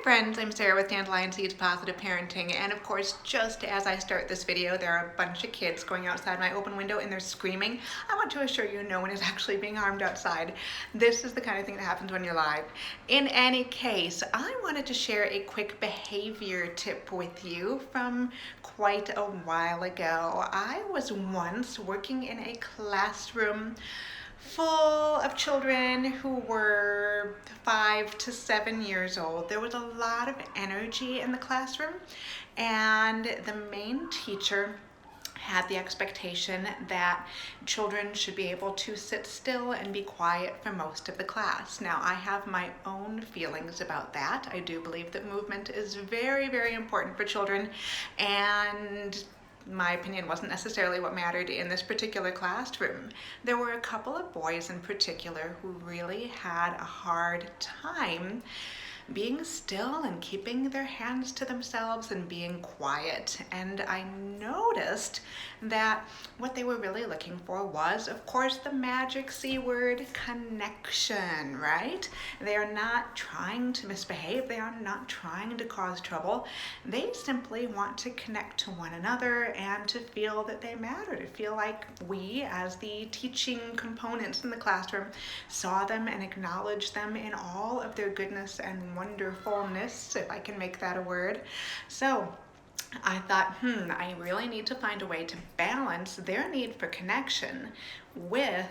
friends, I'm Sarah with Dandelion Seeds Positive Parenting, and of course, just as I start this video, there are a bunch of kids going outside my open window and they're screaming. I want to assure you no one is actually being harmed outside. This is the kind of thing that happens when you're live. In any case, I wanted to share a quick behavior tip with you from quite a while ago. I was once working in a classroom full of children who were 5 to 7 years old. There was a lot of energy in the classroom, and the main teacher had the expectation that children should be able to sit still and be quiet for most of the class. Now, I have my own feelings about that. I do believe that movement is very, very important for children, and my opinion wasn't necessarily what mattered in this particular classroom. There were a couple of boys in particular who really had a hard time being still and keeping their hands to themselves and being quiet. And I noticed that what they were really looking for was, of course, the magic C word, connection, right? They are not trying to misbehave. They are not trying to cause trouble. They simply want to connect to one another and to feel that they matter, to feel like we, as the teaching components in the classroom, saw them and acknowledged them in all of their goodness and wonderfulness, if I can make that a word. So I thought, I really need to find a way to balance their need for connection with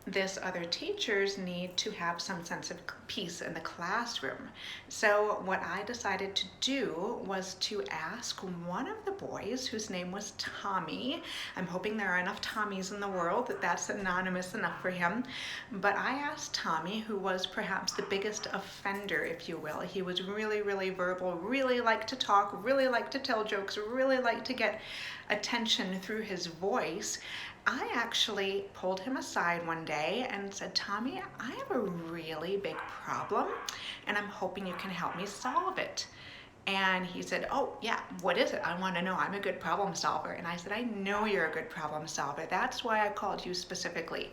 this other teacher's need to have some sense of peace in the classroom. So what I decided to do was to ask one of the boys, whose name was Tommy. I'm hoping there are enough Tommies in the world that that's anonymous enough for him. But I asked Tommy, who was perhaps the biggest offender, if you will. He was really, really verbal, really liked to talk, really liked to tell jokes, really liked to get attention through his voice. I actually pulled him aside one day and said, Tommy, I have a really big problem and I'm hoping you can help me solve it. And he said, oh yeah, what is it? I want to know. I'm a good problem solver. And I said, I know you're a good problem solver. That's why I called you specifically.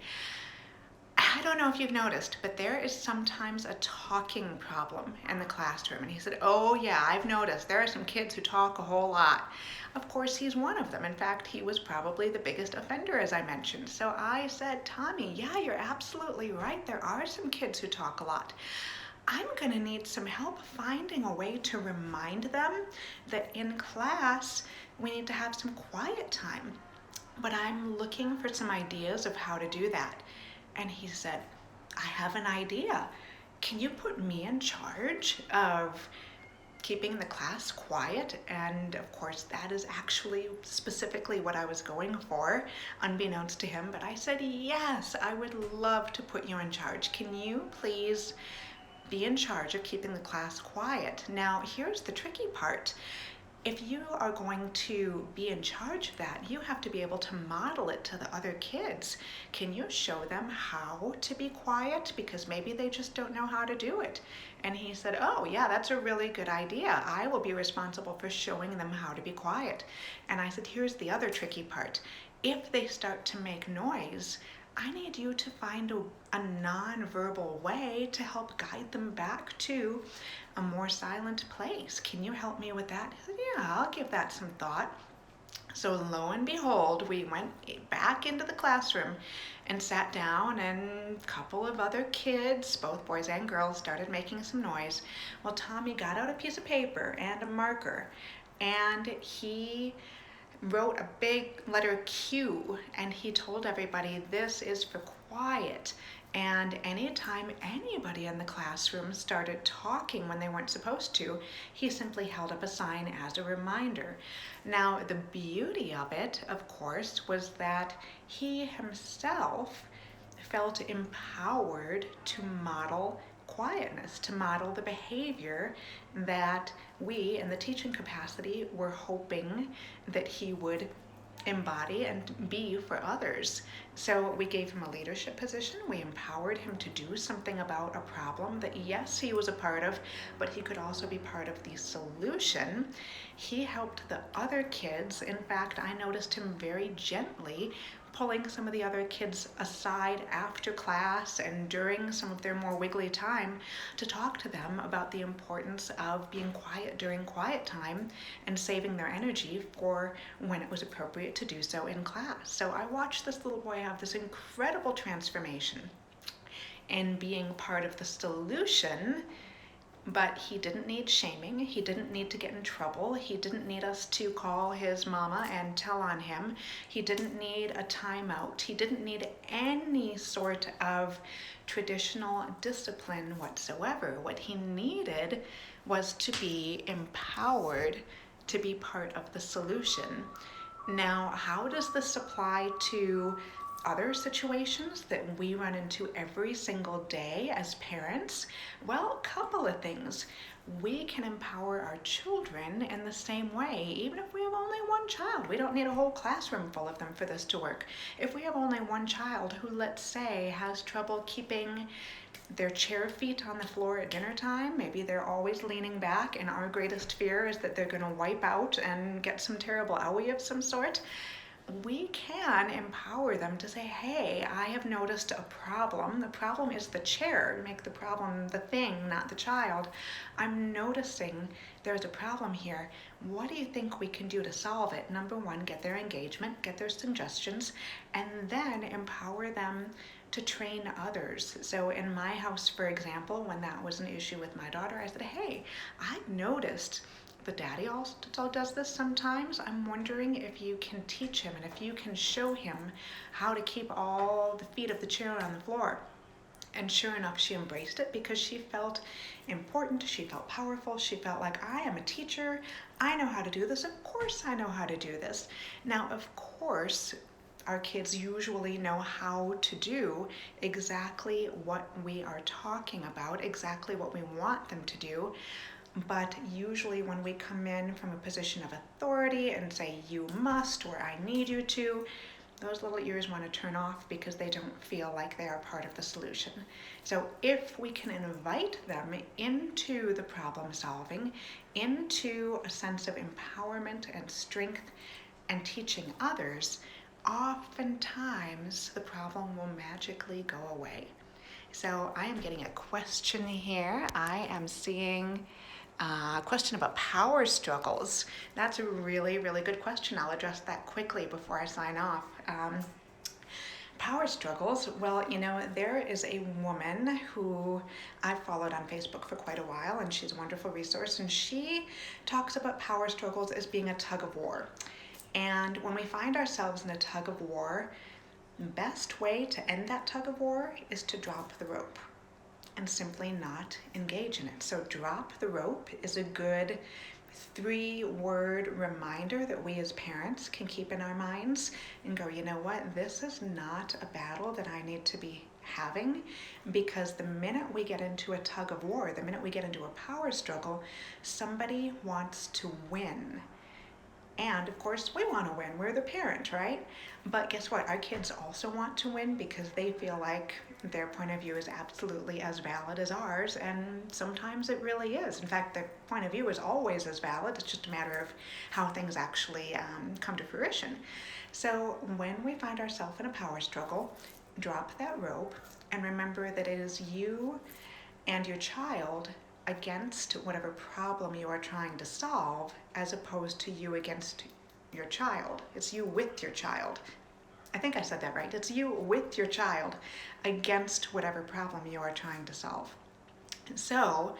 I don't know if you've noticed, but there is sometimes a talking problem in the classroom. And he said, oh yeah, I've noticed. There are some kids who talk a whole lot. Of course, he's one of them. In fact, he was probably the biggest offender, as I mentioned. So I said, Tommy, yeah, you're absolutely right. There are some kids who talk a lot. I'm going to need some help finding a way to remind them that in class, we need to have some quiet time. But I'm looking for some ideas of how to do that. And he said, I have an idea. Can you put me in charge of keeping the class quiet? And of course, that is actually specifically what I was going for, unbeknownst to him. But I said, yes, I would love to put you in charge. Can you please be in charge of keeping the class quiet? Now, here's the tricky part. If you are going to be in charge of that, you have to be able to model it to the other kids. Can you show them how to be quiet? Because maybe they just don't know how to do it. And he said, oh yeah, that's a really good idea. I will be responsible for showing them how to be quiet. And I said, here's the other tricky part. If they start to make noise, I need you to find a non-verbal way to help guide them back to a more silent place. Can you help me with that? I said, yeah, I'll give that some thought. So lo and behold, we went back into the classroom and sat down, and a couple of other kids, both boys and girls, started making some noise. Well, Tommy got out a piece of paper and a marker, and he wrote a big letter Q, and he told everybody, this is for quiet. And anytime anybody in the classroom started talking when they weren't supposed to, he simply held up a sign as a reminder. Now, the beauty of it, of course, was that he himself felt empowered to model quietness, to model the behavior that we in the teaching capacity were hoping that he would embody and be for others. So we gave him a leadership position. We empowered him to do something about a problem that, yes, he was a part of, but he could also be part of the solution. He helped the other kids. In fact, I noticed him very gently pulling some of the other kids aside after class and during some of their more wiggly time to talk to them about the importance of being quiet during quiet time and saving their energy for when it was appropriate to do so in class. So I watched this little boy have this incredible transformation in being part of the solution. But he didn't need shaming. He didn't need to get in trouble. He didn't need us to call his mama and tell on him. He didn't need a timeout. He didn't need any sort of traditional discipline whatsoever. What he needed was to be empowered to be part of the solution. Now, how does this apply to other situations that we run into every single day as parents? Well, a couple of things. We can empower our children in the same way, even if we have only one child. We don't need a whole classroom full of them for this to work. If we have only one child who, let's say, has trouble keeping their chair feet on the floor at dinner time, maybe they're always leaning back, and our greatest fear is that they're going to wipe out and get some terrible owie of some sort, we can empower them to say, hey, I have noticed a problem. The problem is the chair. Make the problem the thing, not the child. I'm noticing there's a problem here. What do you think we can do to solve it? Number one, get their engagement, get their suggestions, and then empower them to train others. So in my house, for example, when that was an issue with my daughter, I said, hey, I've noticed the daddy also does this sometimes. I'm wondering if you can teach him and if you can show him how to keep all the feet of the chair on the floor. And sure enough, she embraced it because she felt important, she felt powerful, she felt like, I am a teacher, I know how to do this, of course I know how to do this. Now, of course, our kids usually know how to do exactly what we are talking about, exactly what we want them to do. But usually when we come in from a position of authority and say, you must, or I need you to, those little ears want to turn off because they don't feel like they are part of the solution. So if we can invite them into the problem solving, into a sense of empowerment and strength and teaching others, oftentimes the problem will magically go away. So I am getting a question here. I am seeing a question about power struggles. That's a really, really good question. I'll address that quickly before I sign off. Power struggles, well, you know, there is a woman who I've followed on Facebook for quite a while, and she's a wonderful resource, and she talks about power struggles as being a tug of war. And when we find ourselves in a tug of war, the best way to end that tug of war is to drop the rope and simply not engage in it. So drop the rope is a good 3-word reminder that we as parents can keep in our minds and go, you know what, this is not a battle that I need to be having, because the minute we get into a tug of war, the minute we get into a power struggle, somebody wants to win. And of course, we want to win. We're the parent, right? But guess what? Our kids also want to win because they feel like their point of view is absolutely as valid as ours. And sometimes it really is. In fact, their point of view is always as valid. It's just a matter of how things actually come to fruition. So when we find ourselves in a power struggle, drop that rope and remember that it is you and your child against whatever problem you are trying to solve, as opposed to you against your child. It's you with your child. I think I said that right. It's you with your child against whatever problem you are trying to solve. So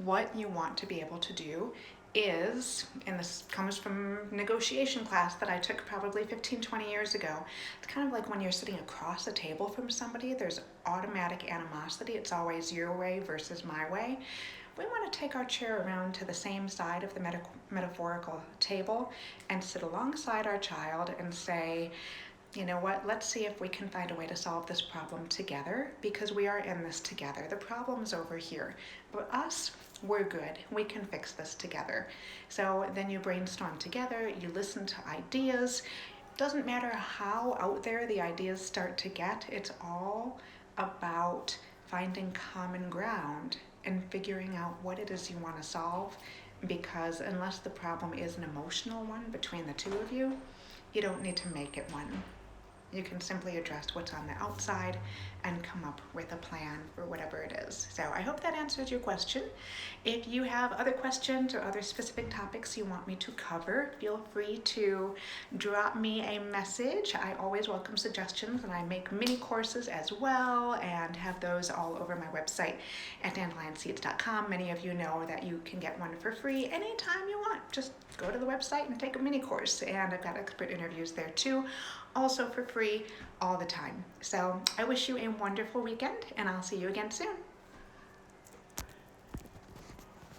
what you want to be able to do is, and this comes from negotiation class that I took probably 15-20 years ago, it's kind of like when you're sitting across a table from somebody, there's automatic animosity. It's always your way versus my way. We want to take our chair around to the same side of the metaphorical table and sit alongside our child and say, you know what, let's see if we can find a way to solve this problem together, because we are in this together. The problem's over here, but us, we're good. We can fix this together. So then you brainstorm together, you listen to ideas. Doesn't matter how out there the ideas start to get, it's all about finding common ground and figuring out what it is you want to solve, because unless the problem is an emotional one between the two of you, you don't need to make it one. You can simply address what's on the outside and come up with a plan for whatever it is. So I hope that answers your question. If you have other questions or other specific topics you want me to cover, feel free to drop me a message. I always welcome suggestions, and I make mini courses as well and have those all over my website at dandelionseeds.com. Many of you know that you can get one for free anytime you want. Just go to the website and take a mini course, and I've got expert interviews there too, also for free all the time. So I wish you a wonderful weekend, and I'll see you again soon.